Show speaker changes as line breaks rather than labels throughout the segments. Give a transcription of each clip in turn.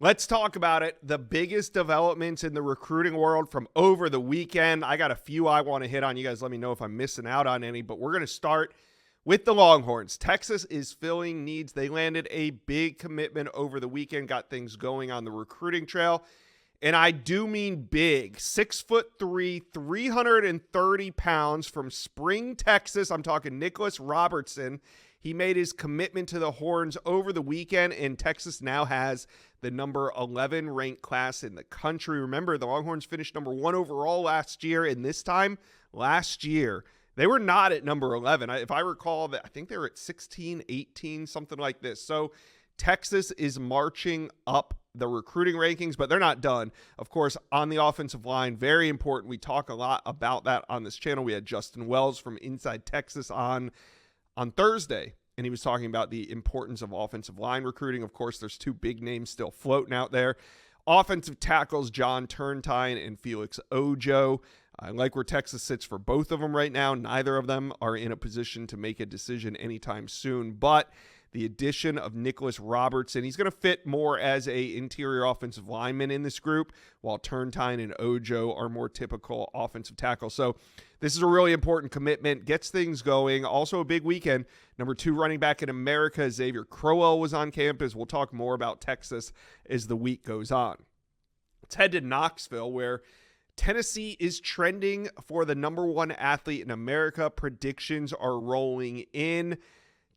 Let's talk about it. The biggest developments in the recruiting world from over the weekend. I got a few I want to hit on. You guys let me know if I'm missing out on any, but we're going to start with the Longhorns. Texas is filling needs. They landed a big commitment over the weekend, got things going on the recruiting trail. And I do mean big. 6'3", 330 pounds from Spring, Texas. I'm talking Nicholas Robertson. He made his commitment to the Horns over the weekend, and Texas now has the number 11 ranked class in the country. Remember, the Longhorns finished number 1 overall last year, and this time last year, they were not at number 11. If I recall, I think they were at 16, 18, something like this. So Texas is marching up the recruiting rankings, but they're not done. Of course, on the offensive line, very important. We talk a lot about that on this channel. We had Justin Wells from Inside Texas on Thursday, and he was talking about the importance of offensive line recruiting. Of course, there's two big names still floating out there. Offensive tackles, John Turntine and Felix Ojo. I like where Texas sits for both of them right now. Neither of them are in a position to make a decision anytime soon, but the addition of Nicholas Robertson, he's going to fit more as a interior offensive lineman in this group, while Turntine and Ojo are more typical offensive tackles. So this is a really important commitment, gets things going. Also a big weekend. Number 2 running back in America, Xavier Crowell, was on campus. We'll talk more about Texas as the week goes on. Let's head to Knoxville, where Tennessee is trending for the number 1 athlete in America. Predictions are rolling in.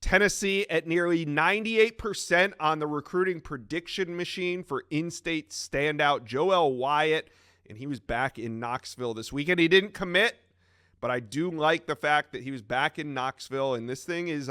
Tennessee at nearly 98% on the recruiting prediction machine for in-state standout Joel Wyatt, and he was back in Knoxville this weekend. He didn't commit, but I do like the fact that he was back in Knoxville, and this thing is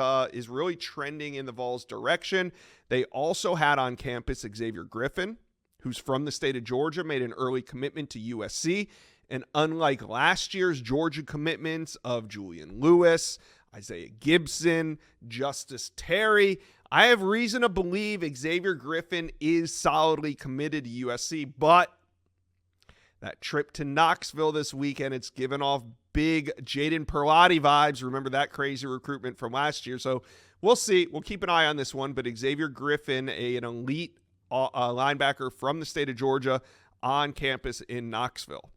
really trending in the Vols' direction. They also had on campus Xavier Griffin, who's from the state of Georgia, made an early commitment to USC, and unlike last year's Georgia commitments of Julian Lewis, Isaiah Gibson, Justice Terry, I have reason to believe Xavier Griffin is solidly committed to USC, but that trip to Knoxville this weekend, it's given off big Jaden Perlotti vibes. Remember that crazy recruitment from last year. So we'll see. We'll keep an eye on this one, but Xavier Griffin, an elite linebacker from the state of Georgia, on campus in Knoxville.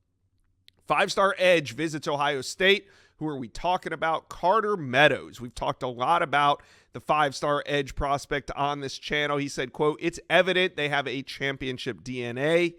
5-star edge visits Ohio State. Who are we talking about? Carter Meadows. We've talked a lot about the 5-star edge prospect on this channel. He said, quote, "It's evident they have a championship DNA."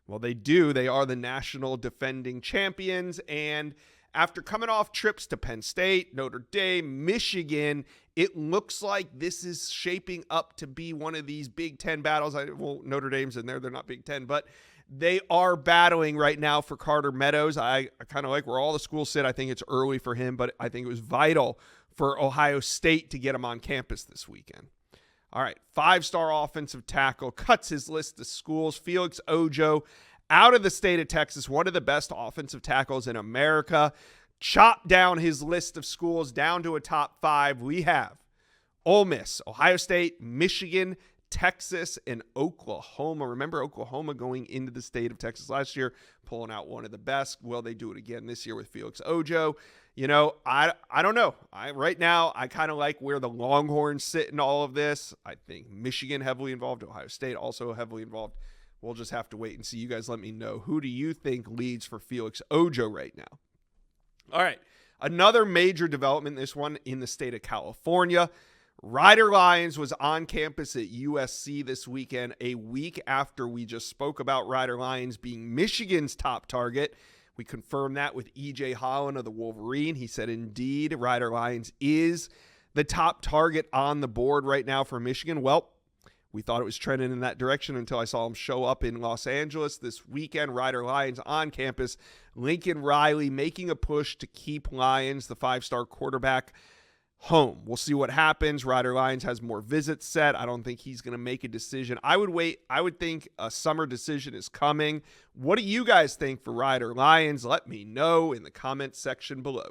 Well, they do. They are the national defending champions. And after coming off trips to Penn State, Notre Dame, Michigan, it looks like this is shaping up to be one of these Big Ten battles. Well, Notre Dame's in there. They're not Big Ten, but they are battling right now for Carter Meadows. I kind of like where all the schools sit. I think it's early for him, but I think it was vital for Ohio State to get him on campus this weekend. All right, 5-star offensive tackle, cuts his list of schools. Felix Ojo, out of the state of Texas, one of the best offensive tackles in America. Chopped down his list of schools down to a top 5. We have Ole Miss, Ohio State, Michigan, Texas, and Oklahoma. Remember Oklahoma going into the state of Texas last year, pulling out one of the best. Will they do it again this year with Felix Ojo? You know, I don't know. Right now, I kind of like where the Longhorns sit in all of this. I think Michigan heavily involved, Ohio State also heavily involved. We'll just have to wait and see. You guys let me know. Who do you think leads for Felix Ojo right now? All right, another major development, this one in the state of California. Ryder Lyons was on campus at USC this weekend, a week after we just spoke about Ryder Lyons being Michigan's top target. We confirmed that with E.J. Holland of the Wolverine. He said, indeed, Ryder Lyons is the top target on the board right now for Michigan. Well, we thought it was trending in that direction until I saw him show up in Los Angeles this weekend. Ryder Lyons on campus. Lincoln Riley making a push to keep Lyons, the 5-star quarterback, home. We'll see what happens. Ryder Lyons has more visits set. I don't think he's going to make a decision. I would wait. I would think a summer decision is coming. What do you guys think for Ryder Lyons? Let me know in the comments section below.